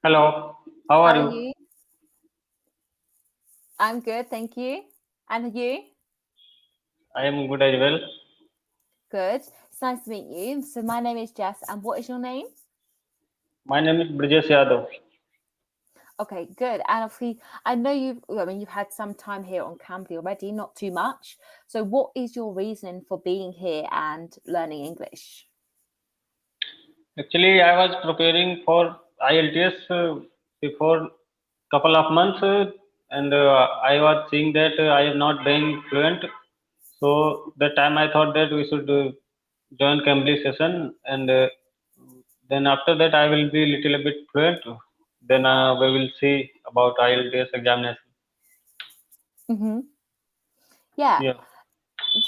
Hello, how How are are you? you? I'm good, thank you. And you? I am good as well. Good. It's nice to meet you. So my name is Jess, and what is your name? My name is Brijesh Yadav. Okay, good. And obviously, I know you've had some time here on Cambly already, not too much. So what is your reason for being here and learning English? Actually, I was preparing for IELTS before couple of months, and I was seeing that I am not being fluent. So that time I thought that we should join Cambly session, and then after that I will be little bit fluent. Then we will see about IELTS examination. Mm-hmm. Yeah, Yeah.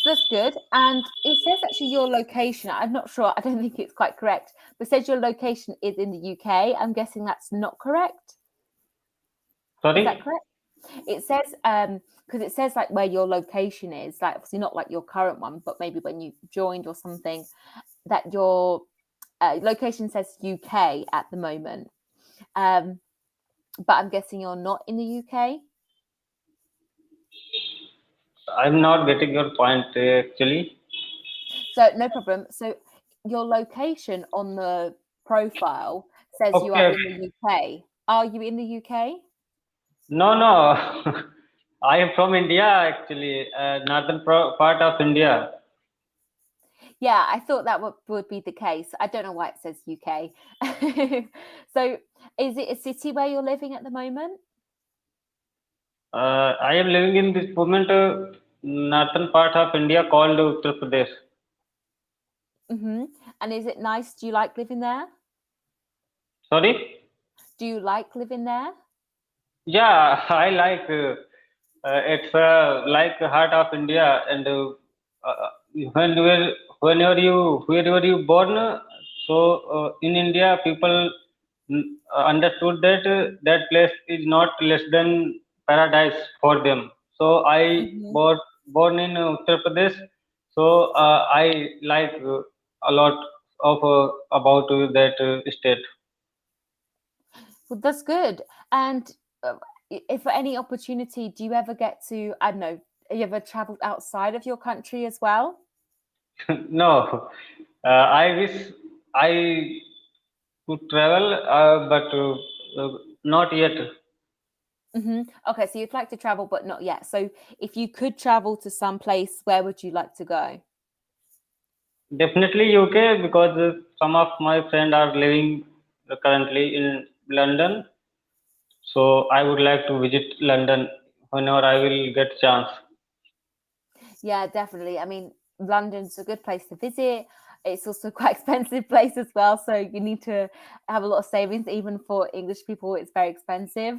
that's good. And it says actually your location. I'm not sure. I don't think it's quite correct, but it says your location is in the UK. I'm guessing that's not correct. Is that Sorry. correct? It says because it says like where your location is, like obviously not like your current one, but maybe when you joined or something, that your location says UK at the moment. Um, but I'm guessing you're not in the UK. I'm not getting your point actually. So no problem. So your location on the profile says you are Okay. in the UK. Are you in the UK? No, no. I am from India actually, northern part of India. Yeah, I thought that would be the case. I don't know why it says UK. So is it a city where you're living at the moment? I am living in this moment northern part of India called Uttar Pradesh. Hmm. And is it nice? Do you like living there? Sorry? Do you like living there? Yeah, I like. It's like heart of India, and when were wherever you born, so in India people understood that that place is not less than paradise for them. So I Hmm. born in Uttar Pradesh, so I like a lot of about that state. Well, that's good. And if for any opportunity, do you ever get to, I don't know, you ever traveled outside of your country as well? No, I wish I could travel, but not yet. Hmm. Okay, so you'd like to travel, but not yet. So if you could travel to some place, where would you like to go? Definitely UK because some of my friends are living currently in London, so I would like to visit London whenever I will get chance. Yeah, definitely. I mean, London's a good place to visit. It's also quite expensive place as well, so you need to have a lot of savings. Even for English people, it's very expensive.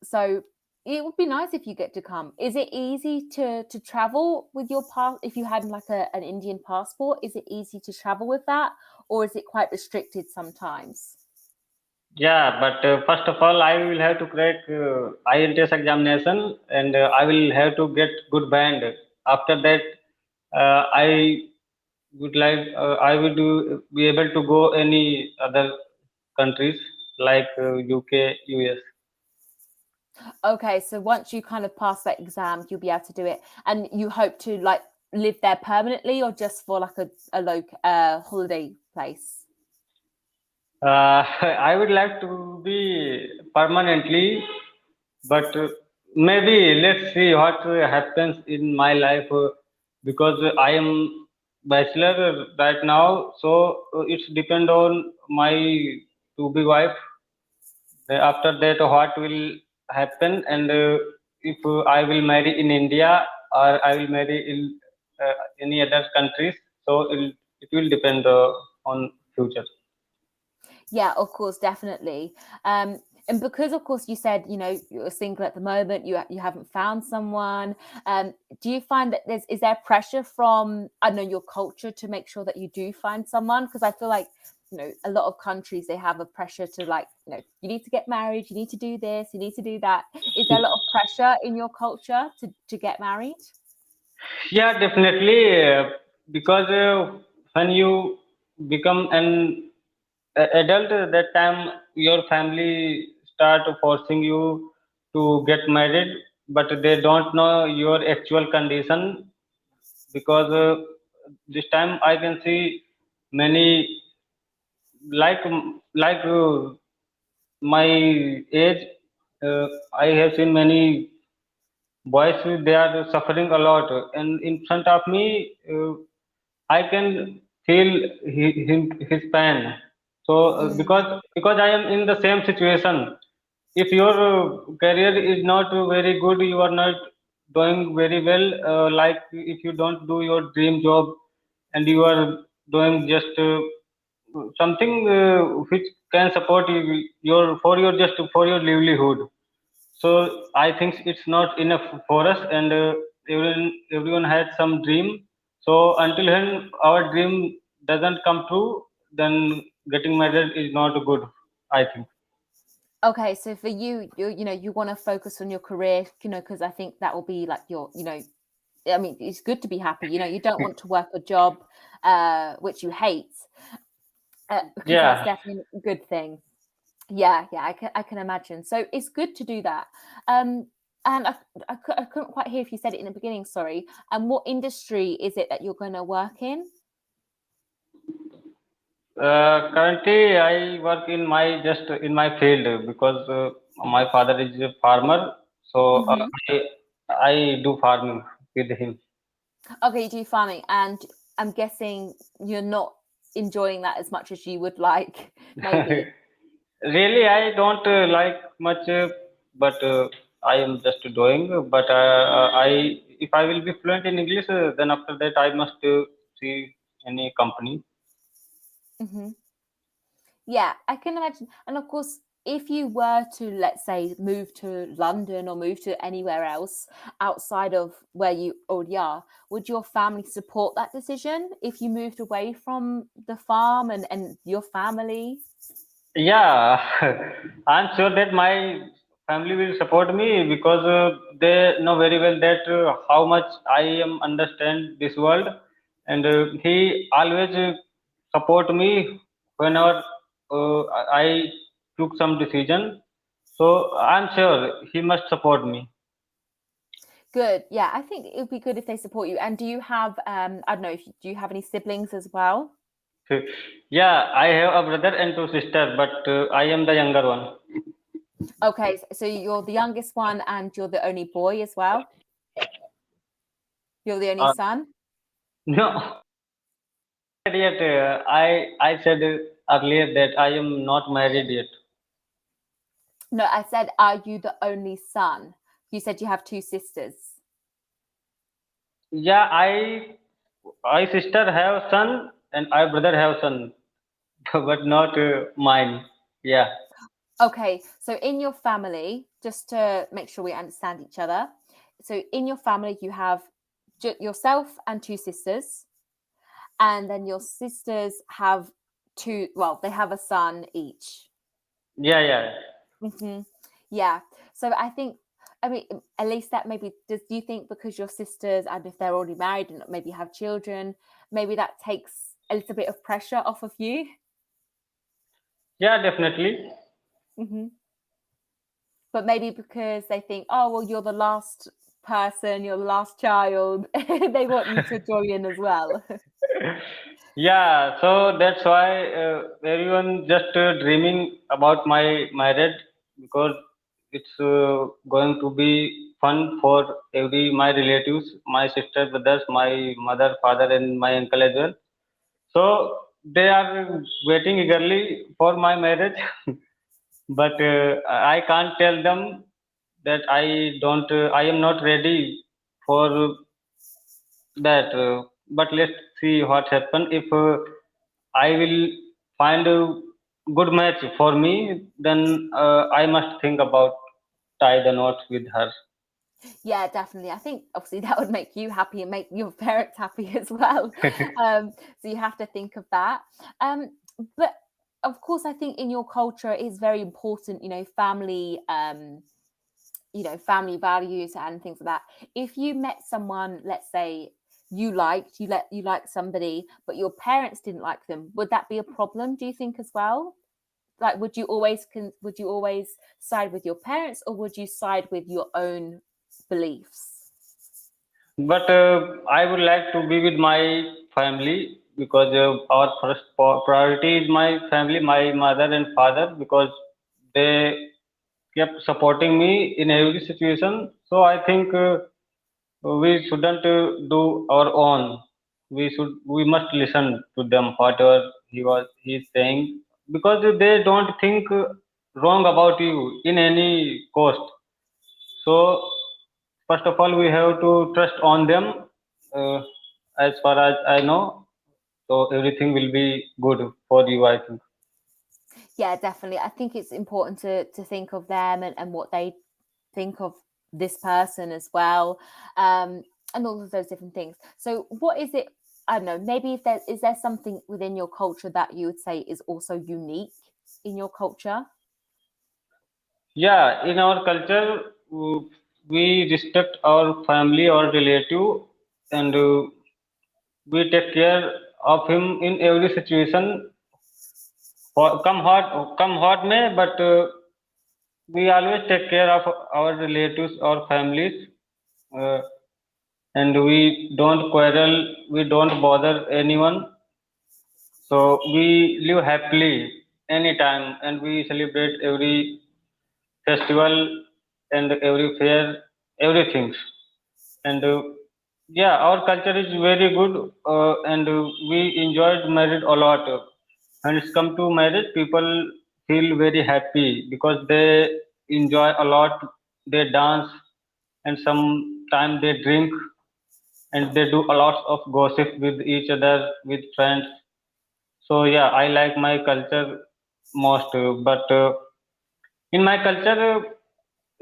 So it would be nice if you get to come. Is it easy to travel with your pass? If you had like an Indian passport, is it easy to travel with that, or is it quite restricted sometimes? Yeah, but first of all, I will have to crack IELTS examination, and I will have to get good band. After that, I would like I would be able to go any other countries like UK, US. Okay, so once you kind of pass that exam, you'll be able to do it, and you hope to like live there permanently, or just for like a holiday place. I would like to be permanently, but maybe let's see what happens in my life because I am bachelor right now, so it's depend on my to be wife. After that, what will happen, and if I will marry in India or I will marry in any other countries, so it will depend on future. Yeah, of course, definitely. And because, of course, you said you're single at the moment, you haven't found someone. Do you find that is there pressure from, I don't know, your culture to make sure that you do find someone? Because I feel like a lot of countries, they have a pressure to, like, you need to get married, you need to do this, you need to do that. Is there a lot of pressure in your culture to get married? Yeah, definitely. Because when you become an adult, that time your family start forcing you to get married, but they don't know your actual condition, because this time I can see many, like my age, I have seen many boys, they are suffering a lot, and in front of me, I can feel his pain. So Mm, because I am in the same situation. If your career is not very good, you are not doing very well, like if you don't do your dream job, and you are doing just something which can support you, your for your just for your livelihood. So I think it's not enough for us, and everyone has some dream. So until when our dream doesn't come true, then getting married is not good, I think. okay, so for you, you want to focus on your career, because I think that will be like I mean, it's good to be happy. You don't want to work a job which you hate, because that's Yeah. definitely a good thing. Yeah, I can imagine. So it's good to do that. Um, and I couldn't quite hear if you said it in the beginning. Sorry. And what industry is it that you're going to work in? Currently, I work in my just in my field, because my father is a farmer, so Hmm. I do farming with him. Okay, you do farming, and I'm guessing you're not enjoying that as much as you would like, maybe. Really, I don't like much, but I am just doing. But if I will be fluent in English, then after that I must see any company. Hmm. Yeah, I can imagine. And of course, if you were to, let's say, move to London or move to anywhere else outside of where you already are, would your family support that decision if you moved away from the farm and your family? Yeah, I'm sure that my family will support me, because they know very well that how much I am understand this world, and he always support me whenever I took some decision. So I'm sure he must support me. Good. Yeah, I think it would be good if they support you. And do you have, I don't know, if do you have any siblings as well? Yeah, I have a brother and two sisters, but I am the younger one. Okay, so you're the youngest one and you're the only boy as well? You're the only Uh, son? no, yet. I said earlier that I am not married yet. No, I said, are you the only son? You said you have two sisters. Yeah, I sister have son and I brother have son, but not mine. Yeah, Okay, so in your family, just to make sure we understand each other, so in your family, you have yourself and two sisters, and then your sisters have two, well, they have a son each. yeah, yeah. Hmm. Yeah. So I think, I mean, at least that maybe, do you think because your sisters, and if they're already married and maybe have children, maybe that takes a little bit of pressure off of you? Yeah, definitely. Hmm. But maybe because they think, oh, well, you're the last person, you're the last child, they want you to join in as well. Yeah, so that's why everyone just dreaming about my marriage, because it's going to be fun for every my relatives, my sister, brothers, my mother, father, and my uncle as well. So they are waiting eagerly for my marriage, but I can't tell them that I don't, I am not ready for that. But let's see what happen. If I will find a good match for me, then I must think about tie the knot with her. Yeah, definitely. I think obviously that would make you happy and make your parents happy as well. So you have to think of that. But of course, I think in your culture it is very important, family, family values and things like that. If you met someone, let's say you liked somebody, but your parents didn't like them, would that be a problem, do you think, as well? Like, would you always side with your parents, or would you side with your own beliefs? But I would like to be with my family because our first priority is my family, my mother and father, because they kept supporting me in every situation. So I think we shouldn't do our own. We must listen to them whatever he's saying, because they don't think wrong about you in any cost. So first of all, we have to trust on them. Uh, as far as I know, so everything will be good for you, I think. Yeah, definitely. I think it's important to think of them and what they think of this person as well, and all of those different things. So, what is it? I don't know. Maybe if there is there something within your culture that you would say is also unique in your culture? Yeah, in our culture, we respect our family or relative, and we take care of him in every situation. Come hot may, but we always take care of our relatives or families, uh, and we don't quarrel, we don't bother anyone. So we live happily anytime, and we celebrate every festival and every fair, everything. And yeah, our culture is very good, and we enjoyed marriage a lot. When it's come to marriage, people feel very happy because they enjoy a lot. They dance, and sometimes they drink, and they do a lot of gossip with each other, with friends. So yeah, I like my culture most. But in my culture,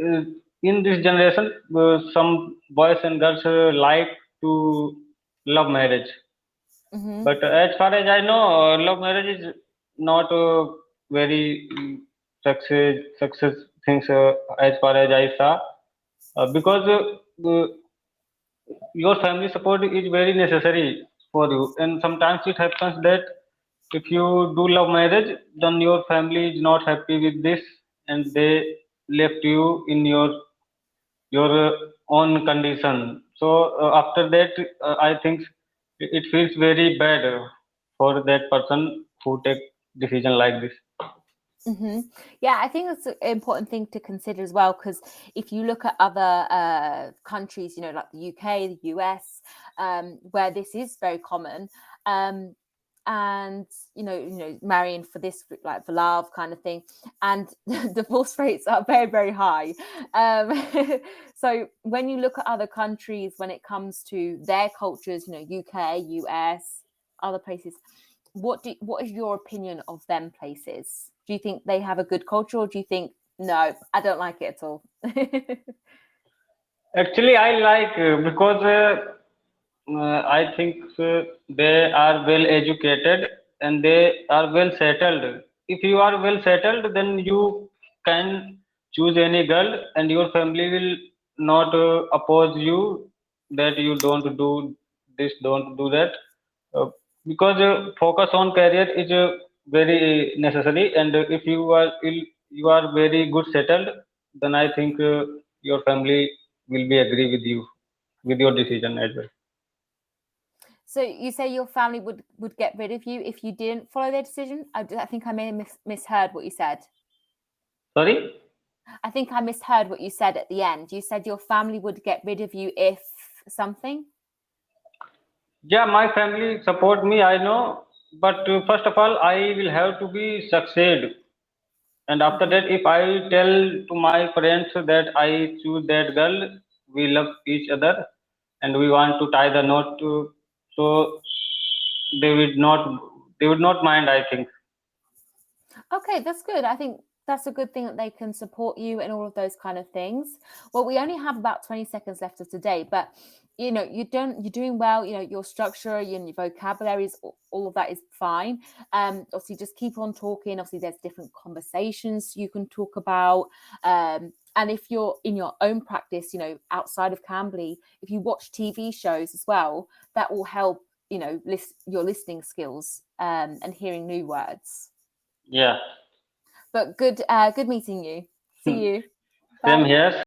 uh, in this generation, some boys and girls like to love marriage. Mm-hmm. But as far as I know, love marriage is not very success things as far as I saw, because your family support is very necessary for you, and sometimes it happens that if you do love marriage, then your family is not happy with this, and they left you in your own condition. So after that, I think it feels very bad for that person who take decision like this. Hmm. Yeah, I think that's an important thing to consider as well, because if you look at other countries, like the UK, the US, where this is very common, um, and marrying for this, like for love kind of thing, and divorce rates are very, very high. Um, so when you look at other countries, when it comes to their cultures, UK, US, other places, what is your opinion of them places? Do you think they have a good culture, or do you think no, I don't like it at all? Actually, I like because I think they are well educated and they are well settled. If you are well settled, then you can choose any girl, and your family will not oppose you that you don't do this, don't do that. Uh, because focus on career is very necessary, and if you are very good settled, then I think your family will be agree with you with your decision as well. So you say your family would get rid of you if you didn't follow their decision? I think I may have misheard what you said. Sorry? I think I misheard what you said at the end. You said your family would get rid of you if something. Yeah, my family support me, I know, but first of all, I will have to be succeed. And after Hmm. that, if I tell to my friends that I choose that girl, we love each other, and we want to tie the knot, so they would not they would not mind, I think. Okay, that's good. I think that's a good thing that they can support you and all of those kind of things. Well, we only have about 20 seconds left of today, but you're doing well, your structure, your vocabularies, all of that is fine. Obviously just keep on talking. Obviously there's different conversations you can talk about. And if you're in your own practice, you know, outside of Cambly, if you watch TV shows as well, that will help, you know, your listening skills and hearing new words. Yeah. But good meeting you. See you. Same Bye. here.